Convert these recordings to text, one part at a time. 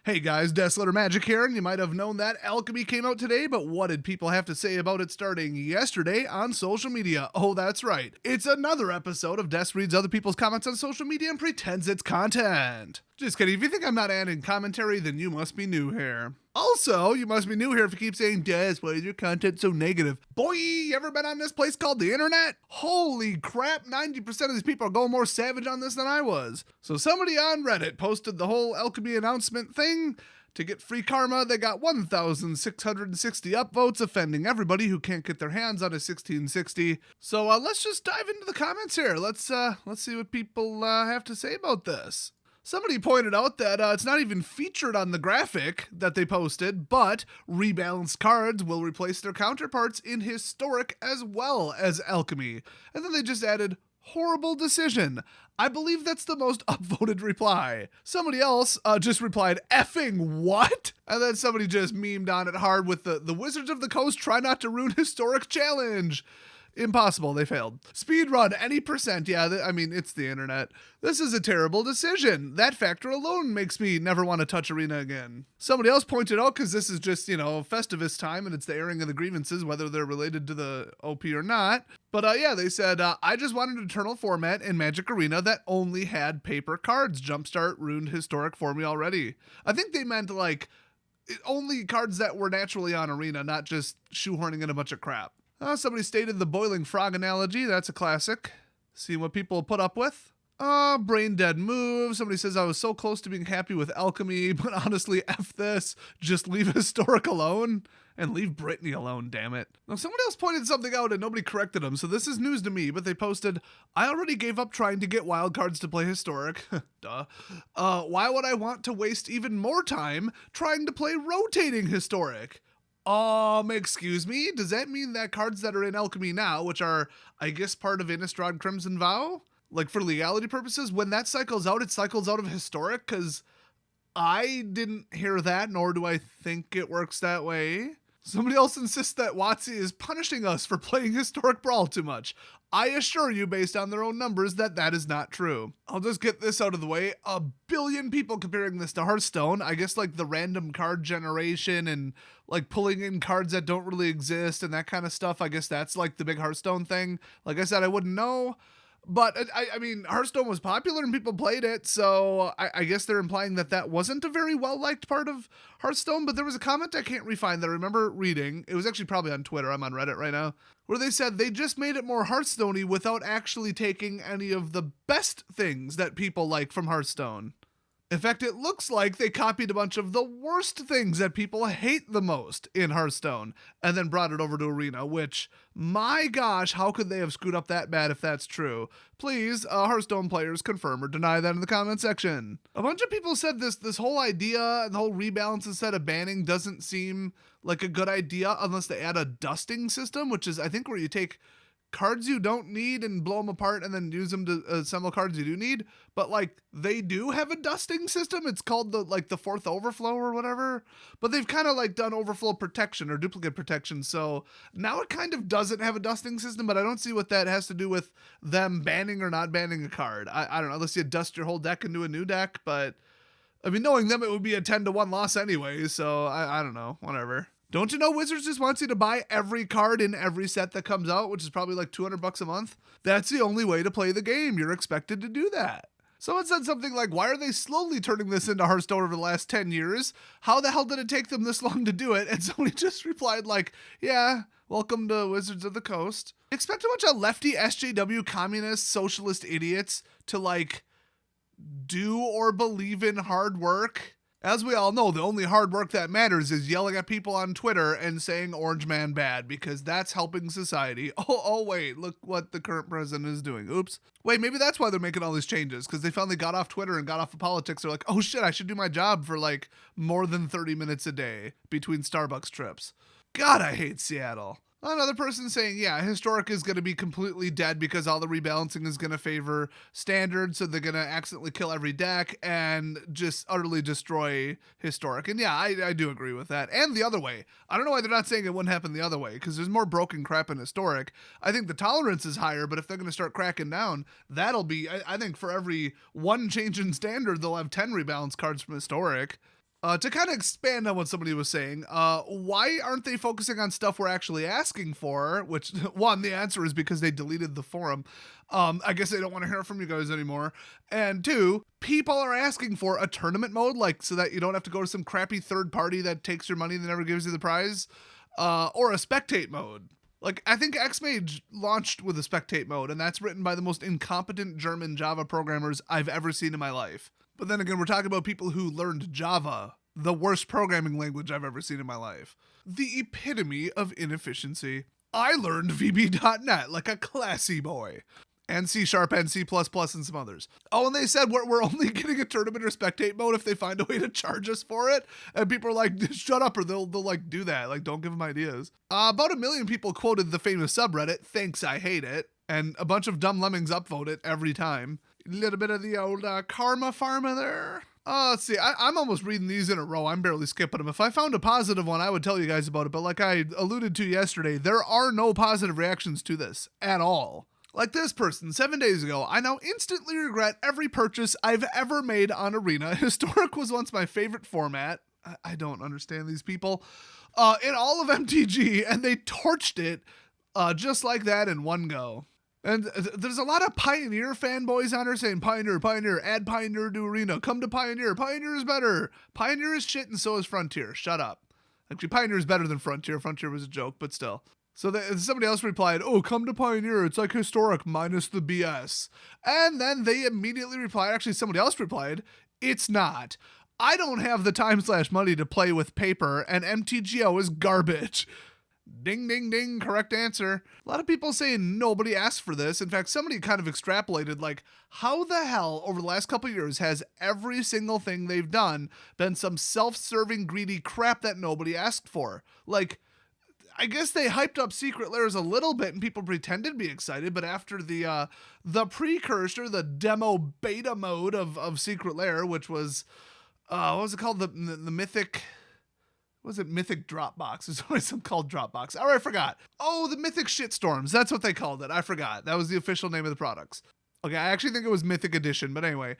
Hey guys, Desolate Magic here, and you might have known that Alchemy came out today, but what did people have to say about it starting yesterday on social media? Oh, that's right. It's another episode of Des reads other people's comments on social media and pretends it's content. Just kidding, if you think I'm not adding commentary, then you must be new here. Also, you must be new here if you keep saying, Des, why is your content so negative? Boy, you ever been on this place called the internet? Holy crap, 90% of these people are going more savage on this than I was. So somebody on Reddit posted the whole Alchemy announcement thing. To get free karma, they got 1,660 upvotes, offending everybody who can't get their hands on a 1660. So let's just dive into the comments here. Let's see what people have to say about this. Somebody pointed out that it's not even featured on the graphic that they posted, but rebalanced cards will replace their counterparts in Historic as well as Alchemy. And then they just added, horrible decision. I believe that's the most upvoted reply. Somebody else just replied, effing what? And then somebody just memed on it hard with the Wizards of the Coast try not to ruin Historic challenge. Impossible, they failed. Speedrun, any percent. Yeah, I mean, it's the internet. This is a terrible decision. That factor alone makes me never want to touch Arena again. Somebody else pointed out, because this is just, Festivus time, and it's the airing of the grievances, whether they're related to the OP or not. But yeah, they said, I just wanted an eternal format in Magic Arena that only had paper cards. Jumpstart ruined Historic for me already. I think they meant, only cards that were naturally on Arena, not just shoehorning in a bunch of crap. Somebody stated the boiling frog analogy. That's a classic. See what people put up with. Brain dead move. Somebody says, I was so close to being happy with Alchemy, but honestly, F this. Just leave Historic alone. And leave Brittany alone, damn it. Now, somebody else pointed something out and nobody corrected them, so this is news to me, but they posted, I already gave up trying to get wild cards to play Historic. Duh. Why would I want to waste even more time trying to play rotating Historic? Excuse me? Does that mean that cards that are in Alchemy now, which are, I guess, part of Innistrad Crimson Vow, for legality purposes, when that cycles out, it cycles out of Historic? Because I didn't hear that, nor do I think it works that way. Somebody else insists that WotC is punishing us for playing Historic Brawl too much. I assure you, based on their own numbers, that is not true. I'll just get this out of the way. 1 billion people comparing this to Hearthstone. I guess the random card generation and pulling in cards that don't really exist and that kind of stuff. I guess that's the big Hearthstone thing. Like I said, I wouldn't know. But I mean, Hearthstone was popular and people played it, so I guess they're implying that wasn't a very well-liked part of Hearthstone, but there was a comment I can't re-find that I remember reading. It was actually probably on Twitter, I'm on Reddit right now, where they said they just made it more Hearthstone-y without actually taking any of the best things that people like from Hearthstone. In fact, it looks like they copied a bunch of the worst things that people hate the most in Hearthstone and then brought it over to Arena, which, my gosh, how could they have screwed up that bad if that's true? Please, Hearthstone players, confirm or deny that in the comment section. A bunch of people said this whole idea and the whole rebalance instead of banning doesn't seem like a good idea unless they add a dusting system, which is, I think, where you take cards you don't need and blow them apart and then use them to assemble cards you do need, but they do have a dusting system. It's called the fourth overflow or whatever, but they've kind of done overflow protection or duplicate protection, so now it kind of doesn't have a dusting system, but I don't see what that has to do with them banning or not banning a card. I don't know, unless you dust your whole deck into a new deck, but I mean, knowing them, it would be a 10-1 loss anyway, so I don't know, whatever. Don't you know Wizards just wants you to buy every card in every set that comes out, which is probably $200 a month? That's the only way to play the game. You're expected to do that. Someone said something like, why are they slowly turning this into Hearthstone over the last 10 years? How the hell did it take them this long to do it? And somebody just replied yeah, welcome to Wizards of the Coast. Expect a bunch of lefty SJW communist socialist idiots to do or believe in hard work. As we all know, the only hard work that matters is yelling at people on Twitter and saying Orange Man bad, because that's helping society. Oh wait, look what the current president is doing. Oops. Wait, maybe that's why they're making all these changes, because they finally got off Twitter and got off of politics. They're like, oh shit, I should do my job for more than 30 minutes a day between Starbucks trips. God, I hate Seattle. Another person saying, yeah, Historic is going to be completely dead because all the rebalancing is going to favor Standard, so they're going to accidentally kill every deck and just utterly destroy Historic. And yeah, I do agree with that. And the other way. I don't know why they're not saying it wouldn't happen the other way, because there's more broken crap in Historic. I think the tolerance is higher, but if they're going to start cracking down, that'll be, I think for every one change in Standard, they'll have 10 rebalance cards from Historic. To kind of expand on what somebody was saying, why aren't they focusing on stuff we're actually asking for? Which, one, the answer is because they deleted the forum. I guess they don't want to hear from you guys anymore. And two, people are asking for a tournament mode, like so that you don't have to go to some crappy third party that takes your money and never gives you the prize, or a spectate mode. Like, I think Xmage launched with a spectate mode, and that's written by the most incompetent German Java programmers I've ever seen in my life. But then again, we're talking about people who learned Java, the worst programming language I've ever seen in my life. The epitome of inefficiency. I learned VB.NET like a classy boy. And C# and C++ and some others. Oh, and they said we're only getting a tournament or spectate mode if they find a way to charge us for it. And people are like, shut up, or they'll like do that. Like, don't give them ideas. About 1 million people quoted the famous subreddit, "Thanks, I hate it." And a bunch of dumb lemmings upvote it every time. A little bit of the old karma pharma there. Let's see, I'm almost reading these in a row. I'm barely skipping them. If I found a positive one, I would tell you guys about it. But like I alluded to yesterday, there are no positive reactions to this at all. Like this person, 7 days ago, I now instantly regret every purchase I've ever made on Arena. Historic was once my favorite format. I don't understand these people. In all of MTG, and they torched it just like that in one go. And there's a lot of Pioneer fanboys on here saying, Pioneer, Pioneer, add Pioneer to Arena, come to Pioneer, Pioneer is better. Pioneer is shit and so is Frontier, shut up. Actually, Pioneer is better than Frontier. Frontier was a joke, but still. So somebody else replied, oh, come to Pioneer, it's like Historic minus the BS. And then they immediately replied, actually somebody else replied, it's not. I don't have the time/money to play with paper, and MTGO is garbage. Ding, ding, ding, correct answer. A lot of people saying nobody asked for this. In fact, somebody kind of extrapolated, like, how the hell over the last couple of years has every single thing they've done been some self-serving, greedy crap that nobody asked for? Like, I guess they hyped up Secret Lairs a little bit and people pretended to be excited, but after the precursor, the demo beta mode of Secret Lair, which was, what was it called? The Mythic... Was it Mythic Dropbox? There's always some called Dropbox. Oh, I forgot. Oh, the Mythic Shitstorms. That's what they called it. I forgot. That was the official name of the products. Okay, I actually think it was Mythic Edition, but anyway.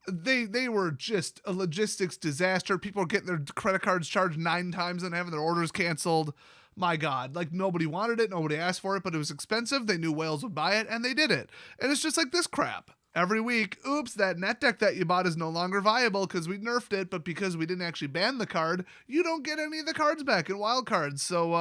They were just a logistics disaster. People were getting their credit cards charged 9 times and having their orders canceled. My God, like nobody wanted it. Nobody asked for it, but it was expensive. They knew whales would buy it and they did it. And it's just like this crap. Every week, oops, that net deck that you bought is no longer viable because we nerfed it, but because we didn't actually ban the card, you don't get any of the cards back in wild cards. So,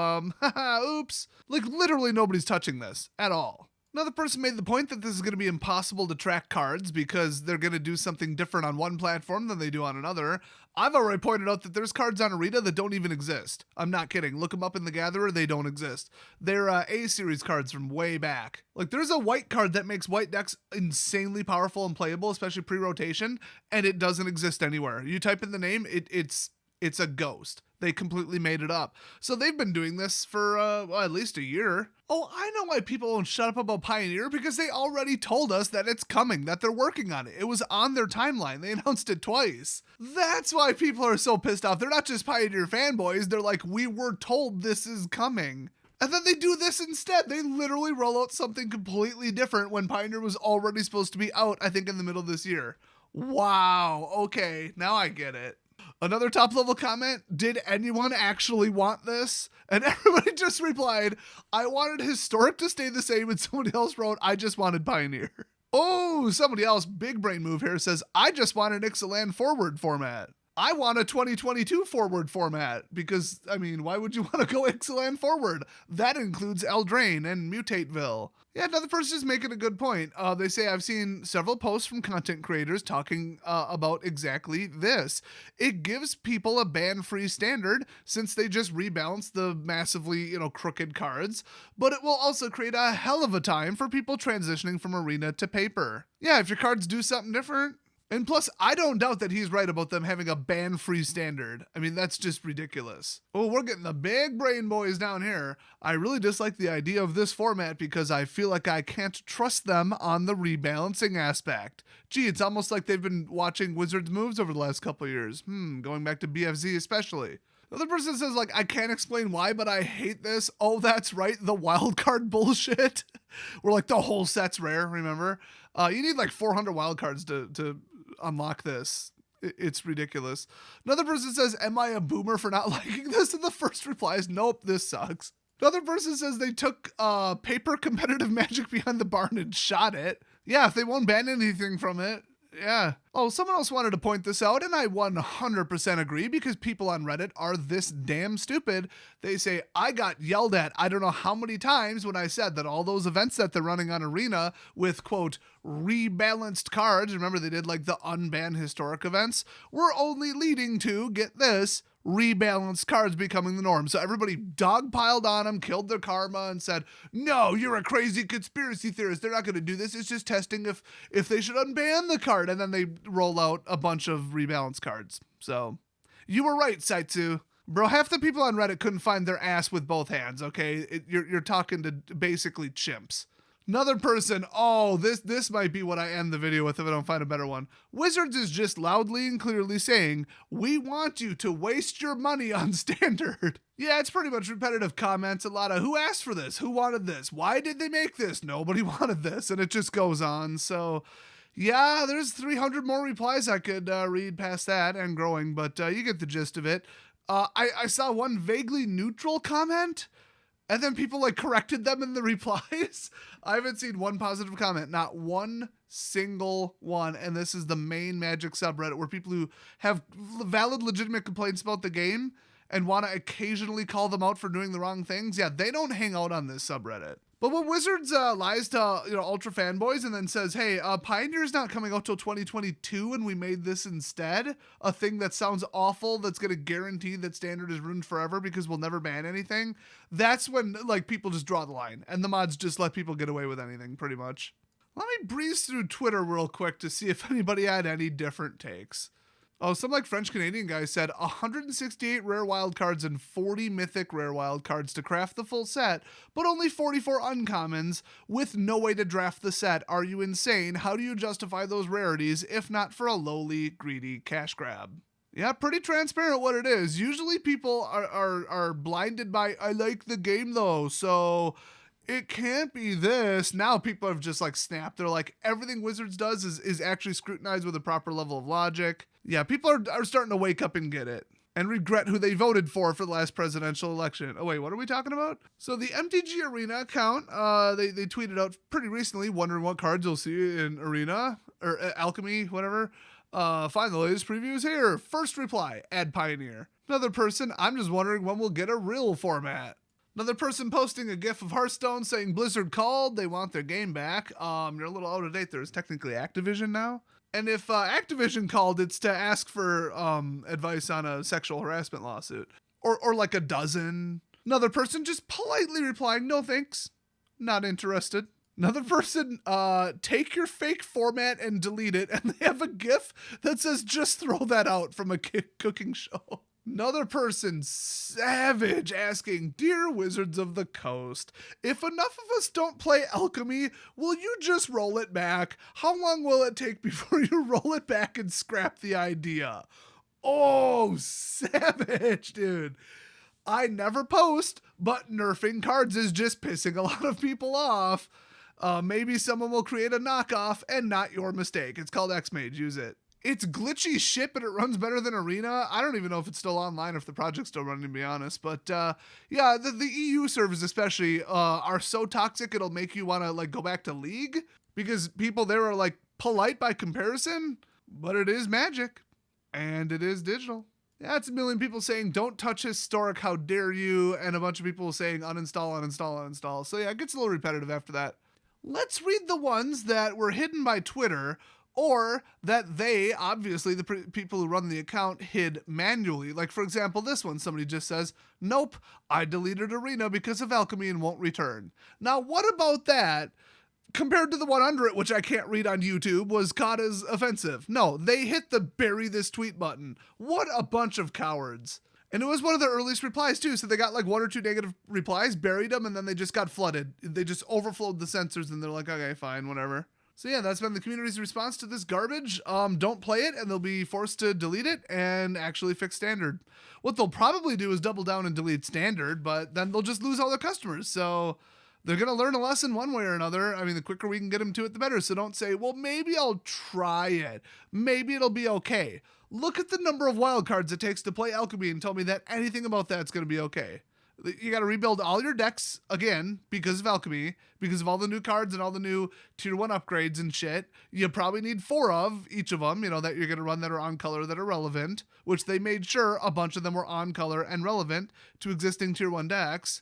oops. Like, literally nobody's touching this at all. Another person made the point that this is going to be impossible to track cards because they're going to do something different on one platform than they do on another. I've already pointed out that there's cards on Arena that don't even exist. I'm not kidding. Look them up in the Gatherer. They don't exist. They're A-series cards from way back. Like, there's a white card that makes white decks insanely powerful and playable, especially pre-rotation, and it doesn't exist anywhere. You type in the name, it's a ghost. They completely made it up. So they've been doing this for at least a year. Oh, I know why people won't shut up about Pioneer, because they already told us that it's coming, that they're working on it. It was on their timeline. They announced it twice. That's why people are so pissed off. They're not just Pioneer fanboys. They're like, we were told this is coming. And then they do this instead. They literally roll out something completely different when Pioneer was already supposed to be out, I think, in the middle of this year. Wow. Okay, now I get it. Another top level comment, did anyone actually want this? And everybody just replied, I wanted Historic to stay the same, and somebody else wrote, I just wanted Pioneer. Oh, somebody else, big brain move here, says, I just want an Ixalan forward format. I want a 2022 forward format because, I mean, why would you want to go Ixalan forward? That includes Eldraine and Mutateville. Yeah, another person is making a good point. They say, I've seen several posts from content creators talking about exactly this. It gives people a ban-free standard since they just rebalance the massively, crooked cards, but it will also create a hell of a time for people transitioning from Arena to paper. Yeah, if your cards do something different. And plus, I don't doubt that he's right about them having a ban-free standard. I mean, that's just ridiculous. Oh, we're getting the big brain boys down here. I really dislike the idea of this format because I feel like I can't trust them on the rebalancing aspect. Gee, it's almost like they've been watching Wizards moves over the last couple of years. Going back to BFZ especially. Another person says, like, I can't explain why, but I hate this. Oh, that's right, the wildcard bullshit. Where, like, the whole set's rare, remember? You need, like, 400 wildcards to unlock this. It's ridiculous. Another person says, am I a boomer for not liking this? And the first reply is, nope, this sucks. Another person says they took paper competitive Magic behind the barn and shot it. Yeah, if they won't ban anything from it. Yeah. Oh, someone else wanted to point this out, and I 100% agree, because people on Reddit are this damn stupid. They say, I got yelled at I don't know how many times when I said that all those events that they're running on Arena with, quote, rebalanced cards, remember they did like the unbanned historic events, were only leading to, get this, rebalanced cards becoming the norm. So everybody dogpiled on them, killed their karma, and said, no, you're a crazy conspiracy theorist. They're not going to do this. It's just testing if they should unban the card. And then they roll out a bunch of rebalanced cards. So you were right, Saitsu. Bro, half the people on Reddit couldn't find their ass with both hands, okay? You're talking to basically chimps. Another person, oh, this might be what I end the video with if I don't find a better one. Wizards is just loudly and clearly saying, we want you to waste your money on Standard. Yeah, it's pretty much repetitive comments. A lot of, who asked for this? Who wanted this? Why did they make this? Nobody wanted this. And it just goes on. So, yeah, there's 300 more replies I could read past that and growing, but you get the gist of it. I saw one vaguely neutral comment, and then people like corrected them in the replies. I haven't seen one positive comment, not one single one. And this is the main Magic subreddit where people who have valid, legitimate complaints about the game and want to occasionally call them out for doing the wrong things. Yeah, they don't hang out on this subreddit. But when Wizards lies to ultra fanboys and then says, hey, Pioneer's not coming out till 2022 and we made this instead, a thing that sounds awful that's going to guarantee that Standard is ruined forever because we'll never ban anything, that's when like people just draw the line and the mods just let people get away with anything pretty much. Let me breeze through Twitter real quick to see if anybody had any different takes. Oh, some like French-Canadian guy said 168 rare wild cards and 40 mythic rare wild cards to craft the full set, but only 44 uncommons with no way to draft the set. Are you insane? How do you justify those rarities if not for a lowly, greedy cash grab? Yeah, pretty transparent what it is. Usually people are blinded by, I like the game though, so it can't be this. Now people have just like snapped. They're like, everything Wizards does is actually scrutinized with a proper level of logic. Yeah, people are starting to wake up and get it and regret who they voted for the last presidential election. Oh wait, what are we talking about? So the MTG Arena account, they tweeted out pretty recently, wondering what cards you'll see in Arena or Alchemy, whatever. Find the latest previews here. First reply, add Pioneer. Another person, I'm just wondering when we'll get a real format. Another person posting a gif of Hearthstone saying Blizzard called, they want their game back. You're a little out of date there. It's technically Activision now. And if Activision called, it's to ask for advice on a sexual harassment lawsuit. Or like a dozen. Another person just politely replying, no thanks, not interested. Another person, take your fake format and delete it. And they have a gif that says, just throw that out from a cooking show. Another person, savage, asking, Dear Wizards of the Coast, if enough of us don't play Alchemy, will you just roll it back? How long will it take before you roll it back and scrap the idea? Oh, savage, dude. I never post, but nerfing cards is just pissing a lot of people off. Maybe someone will create a knockoff and not your mistake. It's called X-Mage, use it. It's glitchy shit, but it runs better than Arena. I don't even know if it's still online or if the project's still running, to be honest. But yeah, the EU servers especially are so toxic it'll make you want to like go back to League because people there are like polite by comparison, but it is Magic and it is digital. Yeah, it's a million people saying don't touch historic, how dare you, and a bunch of people saying uninstall, uninstall, uninstall. So yeah, it gets a little repetitive after that. Let's read the ones that were hidden by Twitter, or that they, obviously the people who run the account, hid manually. Like, for example, this one, somebody just says, nope, I deleted Arena because of Alchemy and won't return. Now, what about that, compared to the one under it, which I can't read on YouTube, was caught as offensive? No, they hit the bury this tweet button. What a bunch of cowards. And it was one of their earliest replies, too, so they got like 1 or 2 negative replies, buried them, and then they just got flooded. They just overflowed the censors, and they're like, okay, fine, whatever. So yeah, that's been the community's response to this garbage. Don't play it and they'll be forced to delete it and actually fix Standard. What they'll probably do is double down and delete Standard, but then they'll just lose all their customers. So They're going to learn a lesson one way or another. I mean, the quicker we can get them to it, the better. So don't say, well, maybe I'll try it. Maybe it'll be okay. Look at the number of wildcards it takes to play Alchemy and tell me that anything about that's going to be okay. You got to rebuild all your decks again because of Alchemy, because of all the new cards and all the new tier 1 upgrades and shit. You probably need 4 of each of them, that you're going to run that are on color that are relevant, which they made sure a bunch of them were on color and relevant to existing tier 1 decks.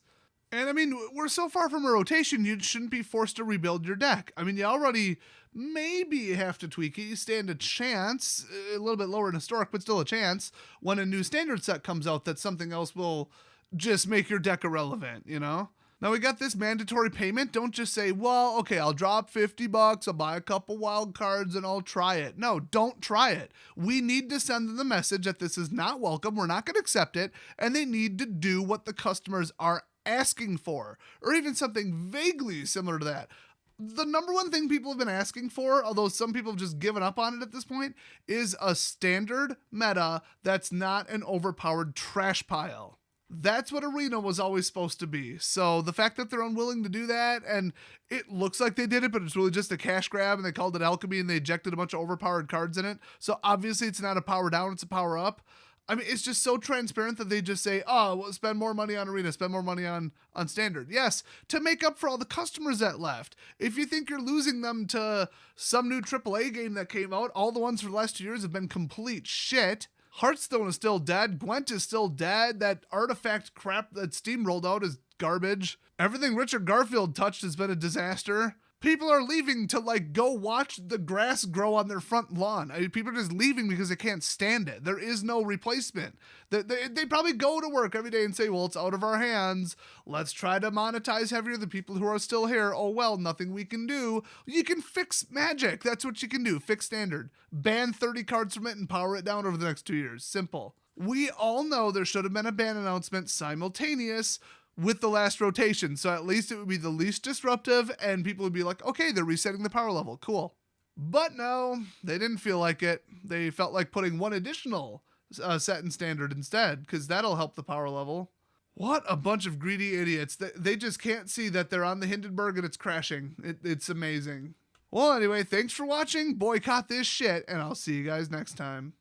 And I mean, we're so far from a rotation, you shouldn't be forced to rebuild your deck. I mean, you already maybe have to tweak it. You stand a chance, a little bit lower in historic, but still a chance, when a new standard set comes out that something else will just make your deck irrelevant, Now we got this mandatory payment. Don't just say, well, okay, I'll drop $50, I'll buy a couple wild cards and I'll try it. No, don't try it. We need to send them the message that this is not welcome. We're not going to accept it. And they need to do what the customers are asking for, or even something vaguely similar to that. The number one thing people have been asking for, although some people have just given up on it at this point, is a standard meta that's not an overpowered trash pile. That's what Arena was always supposed to be. So the fact that they're unwilling to do that, and it looks like they did it, but it's really just a cash grab, and they called it Alchemy, and they ejected a bunch of overpowered cards in it. So obviously it's not a power down, it's a power up. I mean, it's just so transparent that they just say, oh, well, spend more money on Arena, spend more money on Standard. Yes, to make up for all the customers that left. If you think you're losing them to some new AAA game that came out, all the ones for the last 2 years have been complete shit. Hearthstone is still dead. Gwent is still dead. That artifact crap that Steam rolled out is garbage. Everything Richard Garfield touched has been a disaster. People are leaving to go watch the grass grow on their front lawn. I mean, people are just leaving because they can't stand it. There is no replacement. They probably go to work every day and say, well, it's out of our hands. Let's try to monetize heavier the people who are still here. Oh, well, nothing we can do. You can fix Magic. That's what you can do. Fix Standard. Ban 30 cards from it and power it down over the next 2 years. Simple. We all know there should have been a ban announcement simultaneous with the last rotation, so at least it would be the least disruptive and people would be like, okay, they're resetting the power level, cool. But no, they didn't feel like it. They felt like putting one additional set in Standard instead, because that'll help the power level. What a bunch of greedy idiots. They just can't see that they're on the Hindenburg and it's crashing. It's amazing. Well, anyway, thanks for watching. Boycott this shit, and I'll see you guys next time.